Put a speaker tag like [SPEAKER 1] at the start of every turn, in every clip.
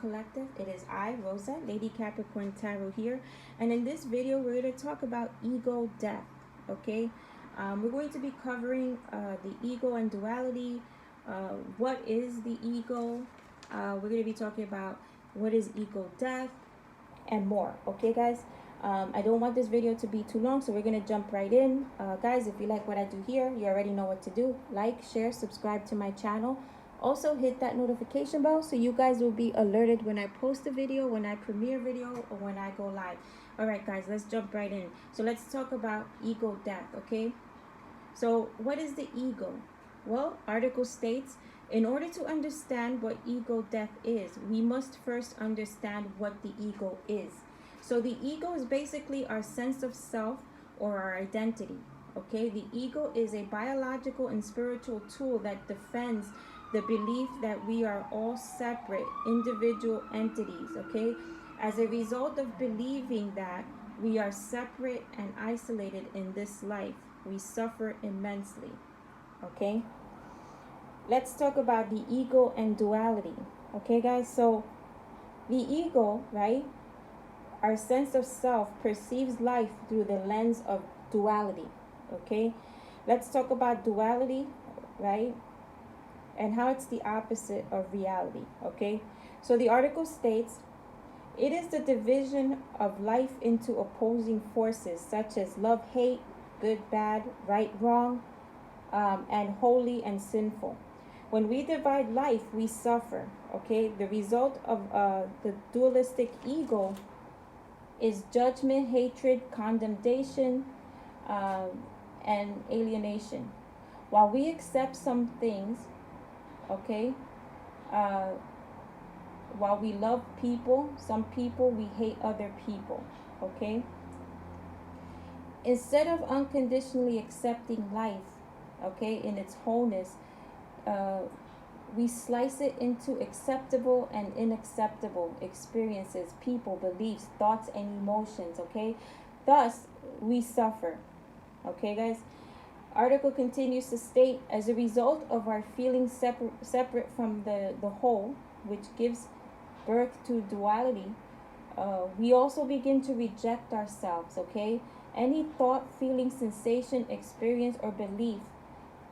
[SPEAKER 1] Collective. It is I, Rosa, Lady Capricorn Tarot here. And in this video, we're going to talk about ego death, okay? We're going to be covering the ego and duality. What is the ego? We're going to be talking about what is ego death and more, okay, guys? I don't want this video to be too long, so we're going to jump right in. Guys, if you like what I do here, you already know what to do. Like, share, subscribe to my channel. Also, hit that notification bell so you guys will be alerted when I post a video, when I premiere video, or when I go live. All right, guys, let's jump right in. So let's talk about ego death, okay? So what is the ego? Well, article states, in order to understand what ego death is, we must first understand what the ego is. So the ego is basically our sense of self or our identity, okay? The ego is a biological and spiritual tool that defends the belief that we are all separate individual entities, okay? As a result of believing that we are separate and isolated in this life, we suffer immensely, okay? Let's talk about the ego and duality, okay, guys? So the ego, right? Our sense of self perceives life through the lens of duality, okay? Let's talk about duality, right? And how it's the opposite of reality, okay? So the article states, it is the division of life into opposing forces such as love, hate, good, bad, right, wrong, and holy and sinful. When we divide life, we suffer, okay? The result of the dualistic ego is judgment, hatred, condemnation, and alienation. While we accept some things, okay, while we love people, some people, we hate other people, okay? Instead of unconditionally accepting life, okay, in its wholeness, we slice it into acceptable and unacceptable experiences, people, beliefs, thoughts, and emotions, okay? Thus, we suffer, okay, guys? Article continues to state, as a result of our feeling separate from the whole, which gives birth to duality, we also begin to reject ourselves, okay? Any thought, feeling, sensation, experience, or belief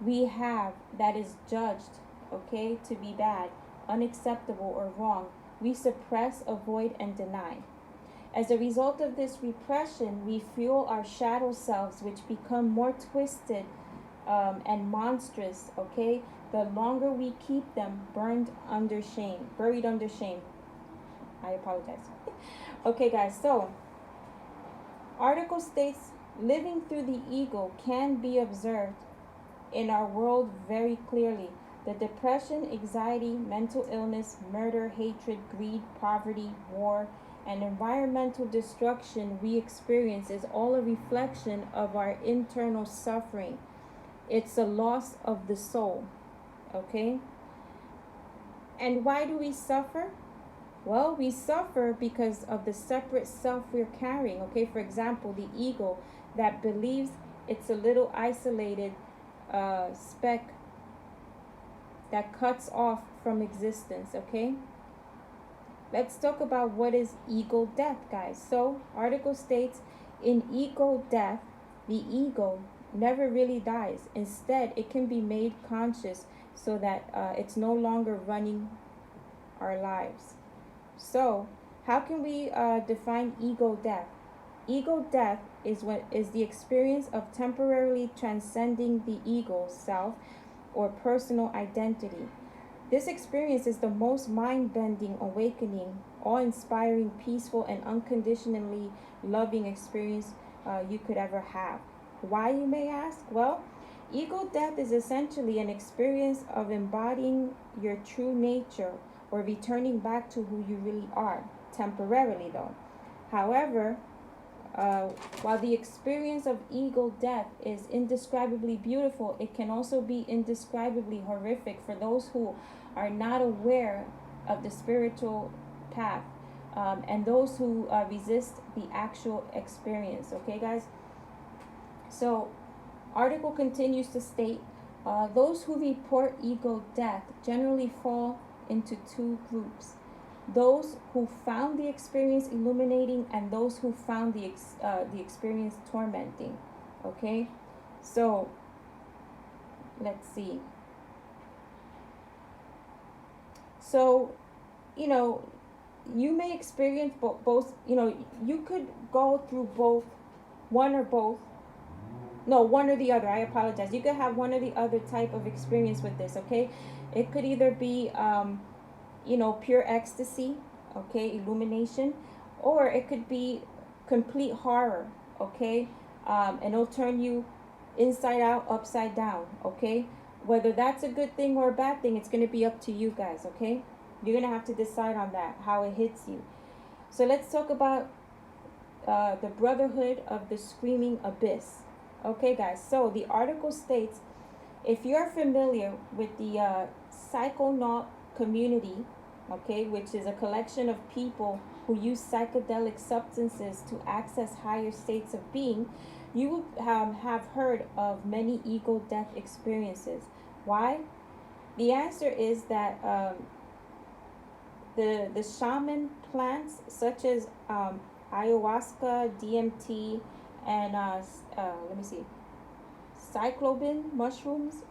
[SPEAKER 1] we have that is judged, okay, to be bad, unacceptable, or wrong, we suppress, avoid, and deny. As a result of this repression, we fuel our shadow selves, which become more twisted and monstrous, okay, the longer we keep them buried under shame. I apologize. Okay, guys, so article states, living through the ego can be observed in our world very clearly. The depression, anxiety, mental illness, murder, hatred, greed, poverty, war, and environmental destruction we experience is all a reflection of our internal suffering. It's a loss of the soul, okay? And why do we suffer? Well, we suffer because of the separate self we're carrying, okay? For example, the ego that believes it's a little isolated speck that cuts off from existence, okay? Let's talk about what is ego death, guys. So, article states, in ego death, the ego never really dies. Instead, it can be made conscious so that it's no longer running our lives. So, how can we define ego death? Ego death is the experience of temporarily transcending the ego self or personal identity. This experience is the most mind-bending, awakening, awe-inspiring, peaceful, and unconditionally loving experience you could ever have. Why, you may ask? Well, ego death is essentially an experience of embodying your true nature or returning back to who you really are, temporarily though. However, while the experience of ego death is indescribably beautiful, it can also be indescribably horrific for those who are not aware of the spiritual path and those who resist the actual experience. Okay, guys? So, article continues to state, those who report ego death generally fall into two groups. those who found the experience illuminating, and those who found the experience tormenting. Okay, so let's see. So, you know, you may experience both, you know, you could go through both, one or both. No, one or the other. I apologize. You could have one or the other type of experience with this, okay? It could either be, you know, pure ecstasy, okay, illumination, or it could be complete horror, okay? And it'll turn you inside out, upside down, okay? Whether that's a good thing or a bad thing, it's going to be up to you guys, okay? You're going to have to decide on that, how it hits you. So let's talk about the Brotherhood of the Screaming Abyss. Okay, guys, so the article states, if you're familiar with the psychonaut community, okay, which is a collection of people who use psychedelic substances to access higher states of being, you will have heard of many ego death experiences. Why? The answer is that the shaman plants such as ayahuasca, DMT, and let me see, cyclobin mushrooms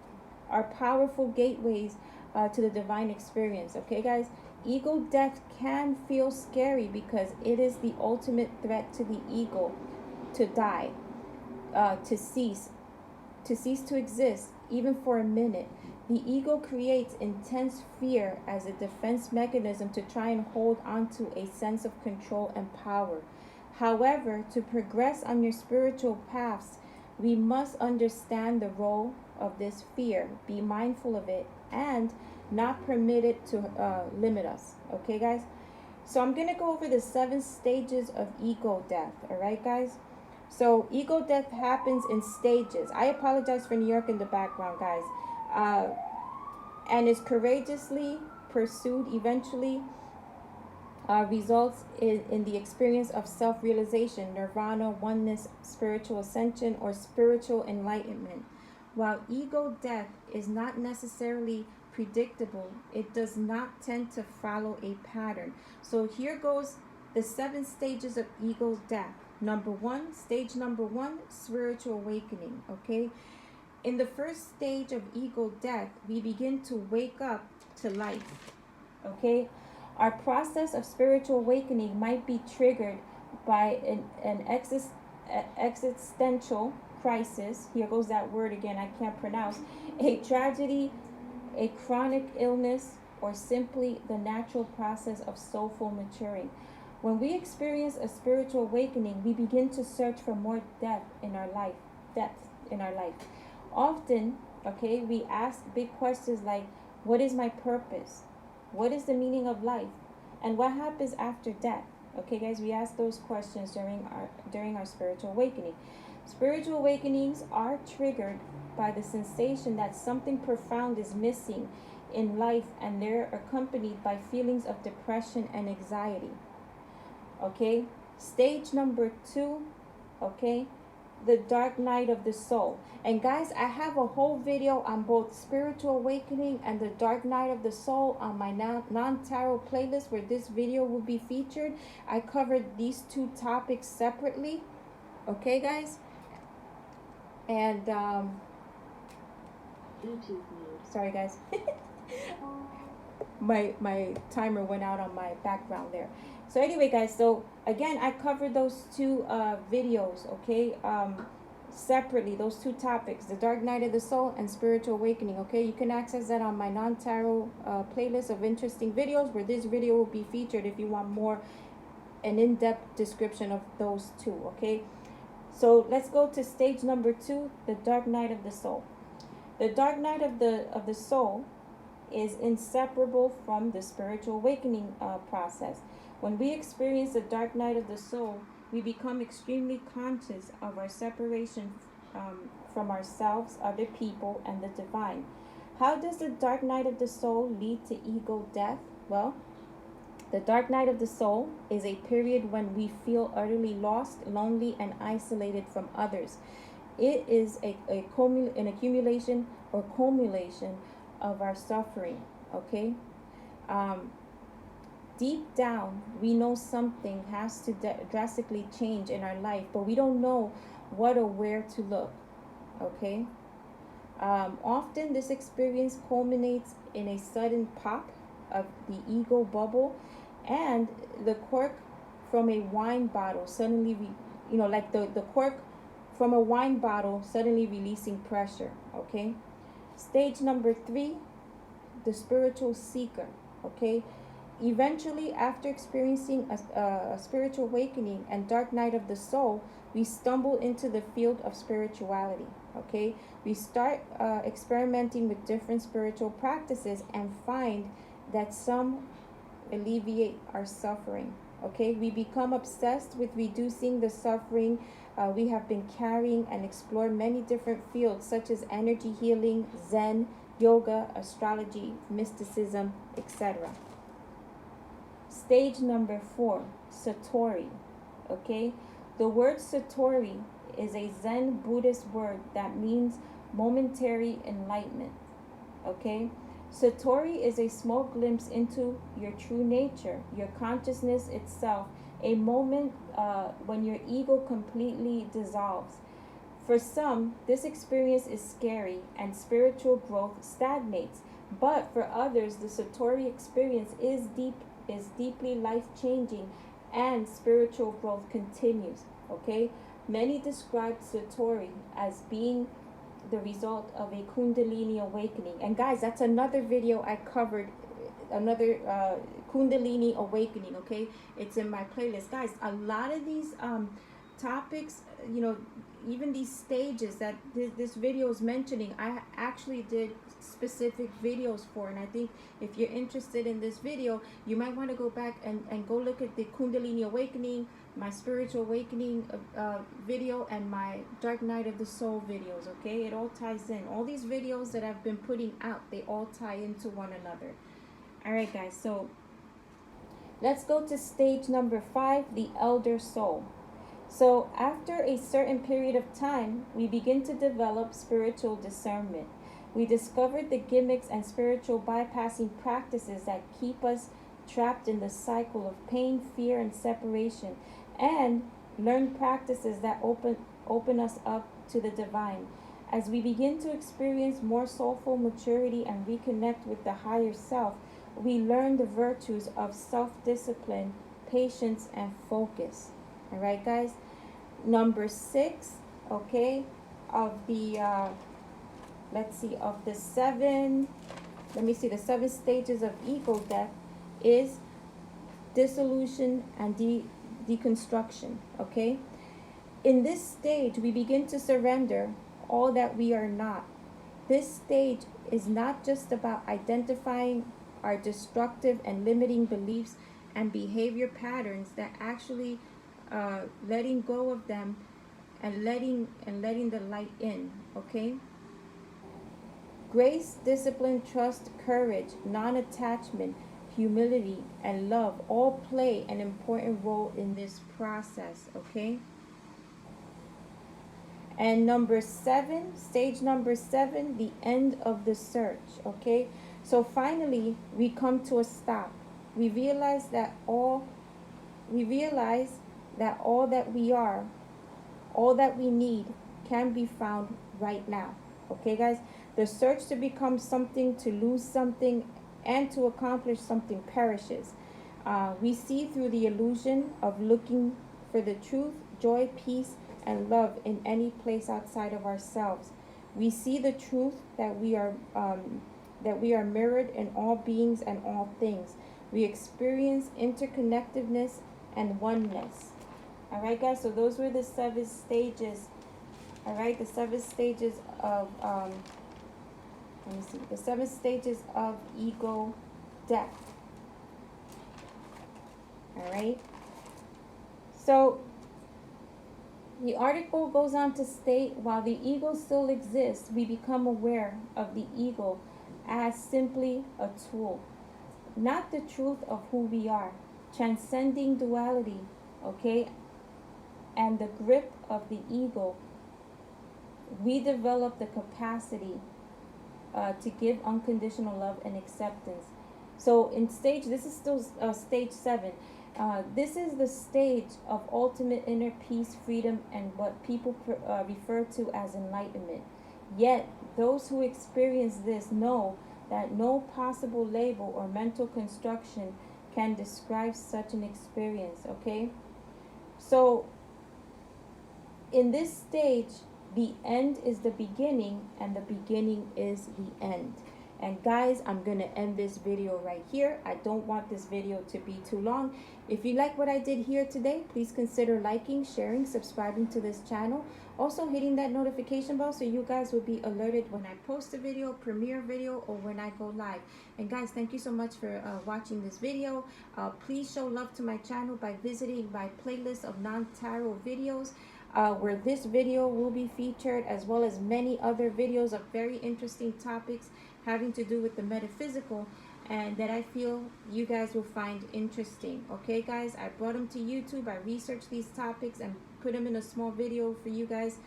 [SPEAKER 1] are powerful gateways to the divine experience. Okay, guys, ego death can feel scary because it is the ultimate threat to the ego to die, to cease to exist, even for a minute. The ego creates intense fear as a defense mechanism to try and hold onto a sense of control and power. However, to progress on your spiritual paths, we must understand the role of this fear, be mindful of it, and not permit it to limit us. Okay, guys? So I'm going to go over the 7 stages of ego death. All right, guys? So ego death happens in stages. I apologize for New York in the background, guys. And is courageously pursued, eventually results in the experience of self-realization, nirvana, oneness, spiritual ascension, or spiritual enlightenment. While ego death is not necessarily predictable, it does not tend to follow a pattern. So here goes the 7 stages of ego death. Stage number one, spiritual awakening. Okay, in the first stage of ego death, we begin to wake up to life. Okay, our process of spiritual awakening might be triggered by an existential crisis. Here goes that word again, I can't pronounce. A tragedy, a chronic illness, or simply the natural process of soulful maturing. When we experience a spiritual awakening, we begin to search for more depth in our life. Often, okay, we ask big questions like, what is my purpose? What is the meaning of life? And what happens after death? Okay, guys, we ask those questions during our spiritual awakening. Spiritual awakenings are triggered by the sensation that something profound is missing in life, and they're accompanied by feelings of depression and anxiety. Okay, stage number 2, okay, the dark night of the soul. And guys, I have a whole video on both spiritual awakening and the dark night of the soul on my non-tarot playlist, where this video will be featured. I covered these 2 topics separately. Okay, guys? And sorry, guys. my timer went out on my background there. So anyway, guys, so again, I covered those 2 videos, okay, separately, those 2 topics, the dark night of the soul and spiritual awakening. Okay, you can access that on my non-tarot playlist of interesting videos, where this video will be featured if you want more an in-depth description of those 2. Okay, so let's go to stage number 2, the dark night of the soul. The dark night of the soul is inseparable from the spiritual awakening process. When we experience the dark night of the soul, we become extremely conscious of our separation from ourselves, other people, and the divine. How does the dark night of the soul lead to ego death? Well, the dark night of the soul is a period when we feel utterly lost, lonely, and isolated from others. It is an accumulation or culmination of our suffering. Okay, Deep down, we know something has to drastically change in our life, but we don't know what or where to look. Okay? Often, this experience culminates in a sudden pop of the ego bubble, and the cork from a wine bottle suddenly, like the cork from a wine bottle suddenly releasing pressure. Okay? Stage number 3, the spiritual seeker. Okay? Eventually, after experiencing a spiritual awakening and dark night of the soul, we stumble into the field of spirituality. Okay, we start experimenting with different spiritual practices and find that some alleviate our suffering. Okay, we become obsessed with reducing the suffering we have been carrying and explore many different fields such as energy healing, Zen, yoga, astrology, mysticism, etc. Stage number 4, Satori. Okay, the word Satori is a Zen Buddhist word that means momentary enlightenment. Okay, Satori is a small glimpse into your true nature, your consciousness itself, a moment when your ego completely dissolves. For some, this experience is scary and spiritual growth stagnates. But for others, the Satori experience is deeply life-changing and spiritual growth continues. Okay? Many describe Satori as being the result of a Kundalini awakening. And guys, that's another video I covered, another Kundalini awakening. Okay? It's in my playlist. Guys, a lot of these topics, even these stages that this video is mentioning, I actually did specific videos for. And I think if you're interested in this video, you might want to go back and go look at the Kundalini awakening, my spiritual awakening video, and my dark night of the soul videos. Okay, it all ties in. All these videos that I've been putting out, they all tie into one another. All right, guys, so let's go to stage number 5, the elder soul. So after a certain period of time, we begin to develop spiritual discernment. We discovered the gimmicks and spiritual bypassing practices that keep us trapped in the cycle of pain, fear, and separation, and learn practices that open us up to the divine. As we begin to experience more soulful maturity and reconnect with the higher self, we learn the virtues of self-discipline, patience, and focus. All right, guys. Number 6, okay, of the of the 7, the 7 stages of ego death is dissolution and deconstruction. Okay, in this stage, we begin to surrender all that we are not. This stage is not just about identifying our destructive and limiting beliefs and behavior patterns, that actually letting go of them and letting the light in. Okay, grace, discipline, trust, courage, non-attachment, humility, and love all play an important role in this process. Okay, and number 7, stage number 7, the end of the search. Okay, so finally we come to a stop. We realize that all that we are, all that we need, can be found right now. Okay, guys? The search to become something, to lose something, and to accomplish something perishes. We see through the illusion of looking for the truth, joy, peace, and love in any place outside of ourselves. We see the truth that we are mirrored in all beings and all things. We experience interconnectedness and oneness. All right, guys, so those were the 7 stages. All right, the 7 stages of the 7 stages of ego death. All right, so the article goes on to state, while the ego still exists, we become aware of the ego as simply a tool, not the truth of who we are. Transcending duality, okay, and the grip of the ego, we develop the capacity to give unconditional love and acceptance. So in stage, this is still stage 7. This is the stage of ultimate inner peace, freedom, and what people refer to as enlightenment. Yet, those who experience this know that no possible label or mental construction can describe such an experience, okay? So, in this stage, the end is the beginning and the beginning is the end. And guys, I'm going to end this video right here. I don't want this video to be too long. If you like what I did here today, please consider liking, sharing, subscribing to this channel. Also hitting that notification bell so you guys will be alerted when I post a video, premiere video, or when I go live. And guys, thank you so much for watching this video. Please show love to my channel by visiting my playlist of non-tarot videos. Where this video will be featured, as well as many other videos of very interesting topics having to do with the metaphysical, and that I feel you guys will find interesting. Okay guys, I brought them to YouTube. I researched these topics and put them in a small video for you guys,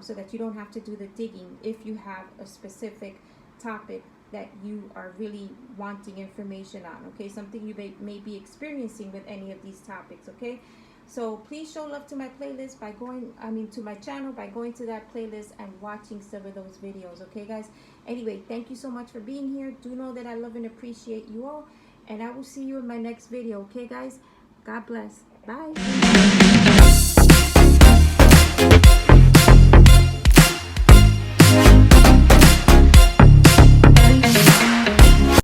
[SPEAKER 1] so that you don't have to do the digging if you have a specific topic that you are really wanting information on. Okay, something you may be experiencing with any of these topics. Okay, so please show love to my playlist by going, to my channel by going to that playlist and watching some of those videos. Okay guys, anyway, thank you so much for being here. Do know that I love and appreciate you all, and I will see you in my next video. Okay guys, God bless. Bye.